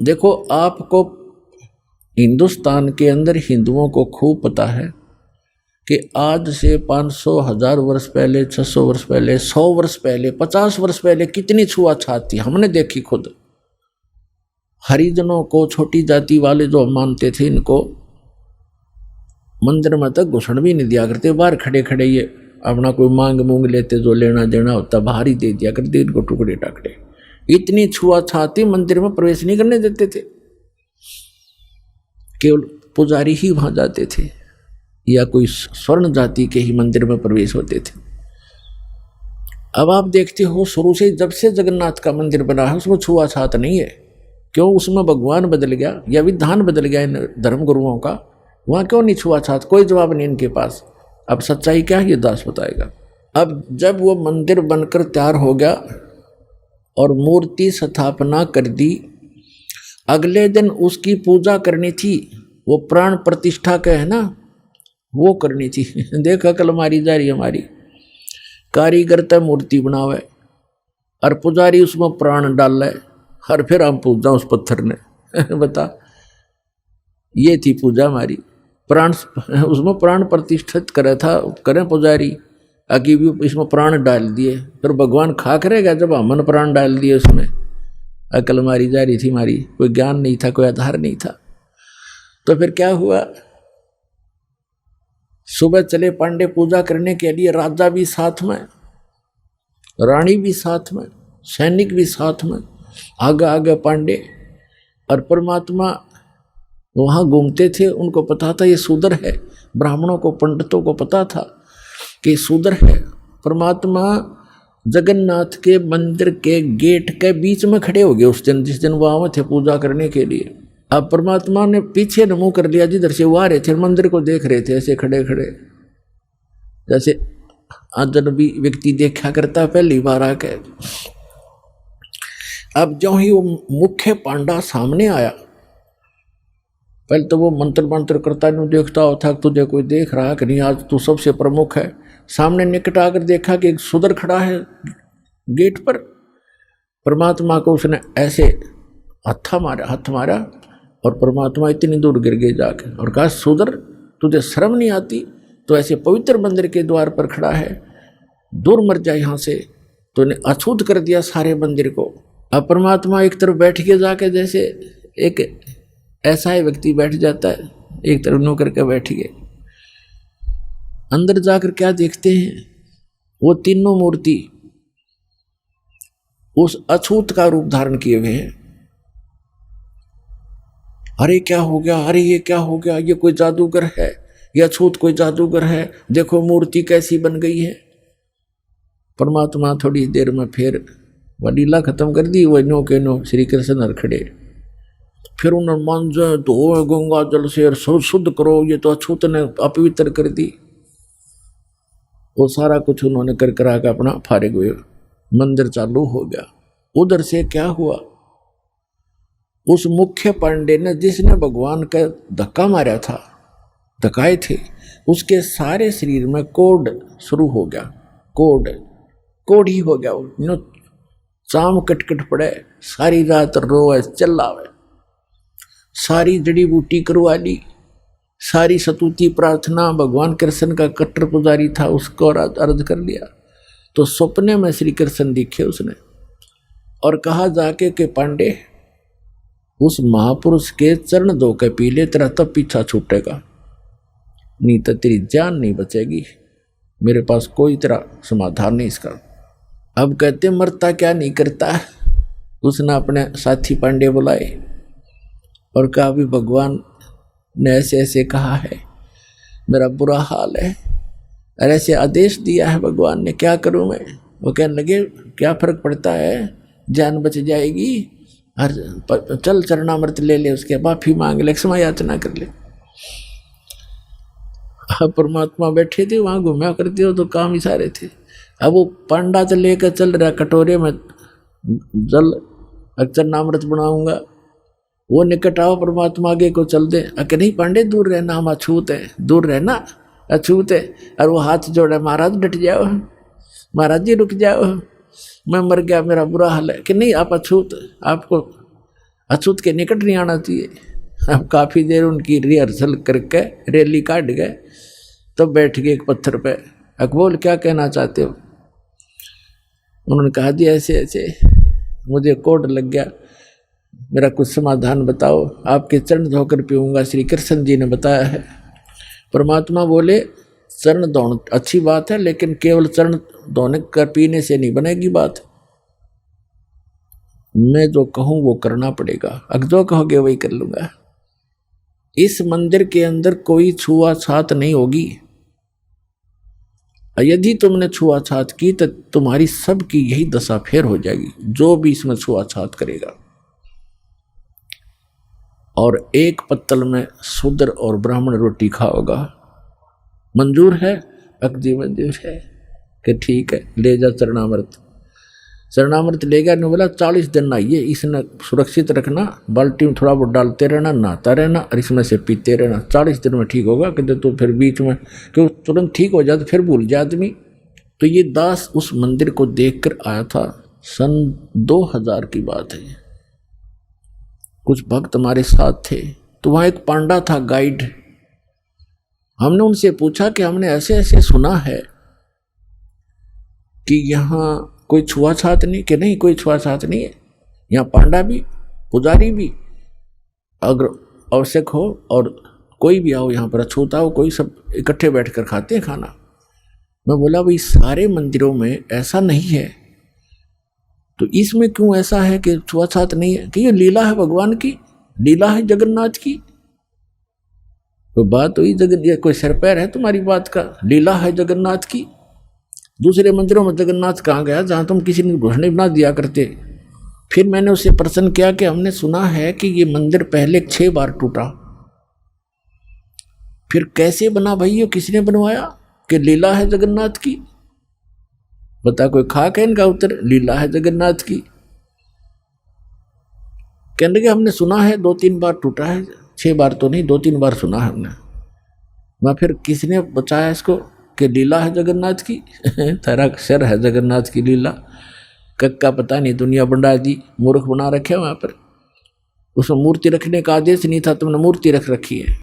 देखो, आपको हिंदुस्तान के अंदर हिंदुओं को खूब पता है कि आज से 500 1000 वर्ष पहले, 600 वर्ष पहले, 100 वर्ष पहले, 50 वर्ष पहले कितनी छुआछात थी, हमने देखी खुद। हरिजनों को, छोटी जाति वाले जो मानते थे, इनको मंदिर में तक घुसण भी नहीं दिया करते। बाहर खड़े खड़े ये अपना कोई मांग मूंग लेते, जो लेना देना होता बाहर ही दे दिया करते इनको, टुकड़े टाकड़े। इतनी छुआछात थी, मंदिर में प्रवेश नहीं करने देते थे। केवल पुजारी ही वहां जाते थे या कोई स्वर्ण जाति के ही मंदिर में प्रवेश होते थे। अब आप देखते हो, शुरू से जब से जगन्नाथ का मंदिर बना है उसमें छुआछात नहीं है। क्यों? उसमें भगवान बदल गया या विधान बदल गया इन धर्म गुरुओं का। वहां क्यों नहीं छुआछात? कोई जवाब नहीं इनके पास। अब सच्चाई क्या है ये दास बताएगा। अब जब वो मंदिर बनकर तैयार हो गया और मूर्ति स्थापना कर दी, अगले दिन उसकी पूजा करनी थी। वो प्राण प्रतिष्ठा का है ना, वो करनी थी। देख अकल मारी जा रही हमारी। कारीगर तो मूर्ति बनावे और पुजारी उसमें प्राण डाल है, और फिर हम पूजा उस पत्थर ने। बता, ये थी पूजा हमारी। प्राण उसमें प्राण प्रतिष्ठित करे था, करें पुजारी, आगे भी इसमें प्राण डाल दिए, फिर भगवान खा करेगा जब हमने प्राण डाल दिए उसमें। अकल मारी जा रही थी हमारी, कोई ज्ञान नहीं था, कोई आधार नहीं था। तो फिर क्या हुआ, सुबह चले पांडे पूजा करने के लिए, राजा भी साथ में, रानी भी साथ में, सैनिक भी साथ में, आगे आगे पांडे। और परमात्मा वहाँ घूमते थे, उनको पता था ये शूद्र है। ब्राह्मणों को, पंडितों को पता था कि शूद्र है। परमात्मा जगन्नाथ के मंदिर के गेट के बीच में खड़े हो गए उस दिन, जिस दिन वहाँ थे पूजा करने के लिए। अब परमात्मा ने पीछे न मुँह कर लिया, जिधर से वो आ रहे थे, मंदिर को देख रहे थे ऐसे खड़े खड़े, जैसे अजनबी व्यक्ति देखा करता पहली बार आके। अब जो ही वो मुख्य पांडा सामने आया, पहले तो वो मंत्र करता नहीं देखता होता, तुझे कोई देख रहा कि नहीं, आज तू सबसे प्रमुख है। सामने निकट आकर देखा कि एक शूद्र खड़ा है गेट पर। परमात्मा को उसने ऐसे हाथ मारा और परमात्मा इतनी दूर गिर गए जाके, और कहा, शूद्र तुझे शर्म नहीं आती? तो ऐसे पवित्र मंदिर के द्वार पर खड़ा है, दूर मर जाए यहाँ से। तो ने अछूत कर दिया सारे मंदिर को। अब परमात्मा एक तरफ बैठ के जाके, जैसे एक ऐसा ही व्यक्ति बैठ जाता है, एक तरफ नो करके बैठ गए। अंदर जाकर क्या देखते हैं, वो तीनों मूर्ति उस अछूत का रूप धारण किए हुए हैं। अरे क्या हो गया, अरे ये क्या हो गया, ये कोई जादूगर है, ये अछूत कोई जादूगर है, देखो मूर्ति कैसी बन गई है। परमात्मा थोड़ी देर में फिर वह लीला खत्म कर दी। वह नो के नो श्री कृष्ण खड़े, फिर उन्होंने मांझे धो गंगा जल से शुद्ध करो, ये तो अछूत ने अपवित्र कर दी। वो सारा कुछ उन्होंने कर करा के अपना फारिग हुए, मंदिर चालू हो गया। उधर से क्या हुआ, उस मुख्य पांडे ने, जिसने भगवान का धक्का मारा था, धक्काए थे, उसके सारे शरीर में कोढ़ शुरू हो गया। कोढ़ ही हो गया। वो चाम कटकट पड़े, सारी रात रोए चिल्लावे, सारी जड़ी बूटी करवा ली, सारी सतुति प्रार्थना। भगवान कृष्ण का कट्टर पुजारी था, उसको अर्ज कर लिया। तो सपने में श्री कृष्ण दिखे उसने, और कहा जाके कि पांडे, उस महापुरुष के चरण धो के पी ले, तेरा तब पीछा छूटेगा, नहीं तो तेरी जान नहीं बचेगी। मेरे पास कोई तेरा समाधान नहीं इसका। अब कहते मरता क्या नहीं करता। उसने अपने साथी पांडे बुलाए और कहा, भी भगवान ने ऐसे ऐसे कहा है, मेरा बुरा हाल है, और ऐसे आदेश दिया है भगवान ने, क्या करूं मैं। वो कहने लगे, क्या फर्क पड़ता है, जान बच जाएगी, और चल चरणामृत ले ले, उसके माफी मांग ले, क्षमा याचना कर ले। परमात्मा बैठे थे वहां, घूमा करते हो तो काम ही सारे थे। अब वो पांडा तो लेकर चल रहा कटोरे में जल, चरणामृत बनाऊंगा। वो निकट आओ, परमात्मा आगे को चल दे। अके नहीं पांडे, दूर रहना, हम अछूत है, दूर रहना, अछूत है। और वो हाथ जोड़े, महाराज डट जाओ, महाराज जी रुक जाओ, मैं मर गया, मेरा बुरा हाल है। कि नहीं, आप अछूत, आपको अछूत के निकट नहीं आना चाहिए। अब काफ़ी देर उनकी रिहर्सल करके रैली काट गए, तो बैठ गए एक पत्थर पे। अकबोल क्या कहना चाहते हो? उन्होंने कहा जी ऐसे ऐसे मुझे कोड लग गया, मेरा कुछ समाधान बताओ। आपके चरण धोकर पीऊँगा, श्री कृष्ण जी ने बताया है। परमात्मा बोले चरण धोना अच्छी बात है, लेकिन केवल चरण धोने कर पीने से नहीं बनेगी बात। मैं जो कहूँ वो करना पड़ेगा, अगर जो कहोगे वही कर लूँगा। इस मंदिर के अंदर कोई छुआछात नहीं होगी। यदि तुमने छुआछात की तो तुम्हारी सबकी यही दशा फेर हो जाएगी, जो भी इसमें छुआछात करेगा। और एक पत्तल में शूद्र और ब्राह्मण रोटी खाओगा। मंजूर है? अकजी मंजूर है कि ठीक है, ले जा चरणामृत। चरणामृत ले गया। ने बोला 40 दिन नहाइए, इसने सुरक्षित रखना, बाल्टी में थोड़ा बहुत डालते रहना, नहाता रहना और इसमें से पीते रहना। 40 दिन में ठीक होगा। कहते तो फिर बीच में क्यों तुरंत ठीक हो जाए तो फिर भूल जाए आदमी। तो ये दास उस मंदिर को देख कर आया था, सन 2000 की बात है। कुछ भक्त हमारे साथ थे, तो वहाँ एक पांडा था गाइड। हमने उनसे पूछा कि हमने ऐसे ऐसे सुना है कि यहाँ कोई छुआछात नहीं, कि नहीं कोई छुआछात नहीं है, यहाँ पांडा भी पुजारी भी अगर आवश्यक हो और कोई भी आओ यहाँ पर अछूता हो, कोई सब इकट्ठे बैठकर खाते हैं खाना। मैं बोला भाई सारे मंदिरों में ऐसा नहीं है, तो इसमें क्यों ऐसा है कि छुआछात नहीं है? कि ये लीला है भगवान की, लीला है जगन्नाथ की। तो बात हुई ये कोई सिर पैर है तुम्हारी बात का? लीला है जगन्नाथ की। दूसरे मंदिरों में जगन्नाथ कहाँ गया जहाँ तुम किसी ने घोषणा बना दिया करते? फिर मैंने उससे प्रश्न किया कि हमने सुना है कि ये मंदिर पहले 6 बार टूटा, फिर कैसे बना भाई, ये किसने बनवाया? कि लीला है जगन्नाथ की। बता कोई खाक है इनका उत्तर? लीला है जगन्नाथ की। कहने लगे हमने सुना है 2-3 बार टूटा है, 6 बार तो नहीं, 2-3 बार सुना है हमने। मैं फिर किसने बचाया इसको कि लीला है जगन्नाथ की? तेरा सर है जगन्नाथ की लीला। कक्का पता नहीं दुनिया बंडा दी मूर्ख बना रखे वहां पर। उसमें मूर्ति रखने का आदेश नहीं था, तुमने मूर्ति रख रखी है।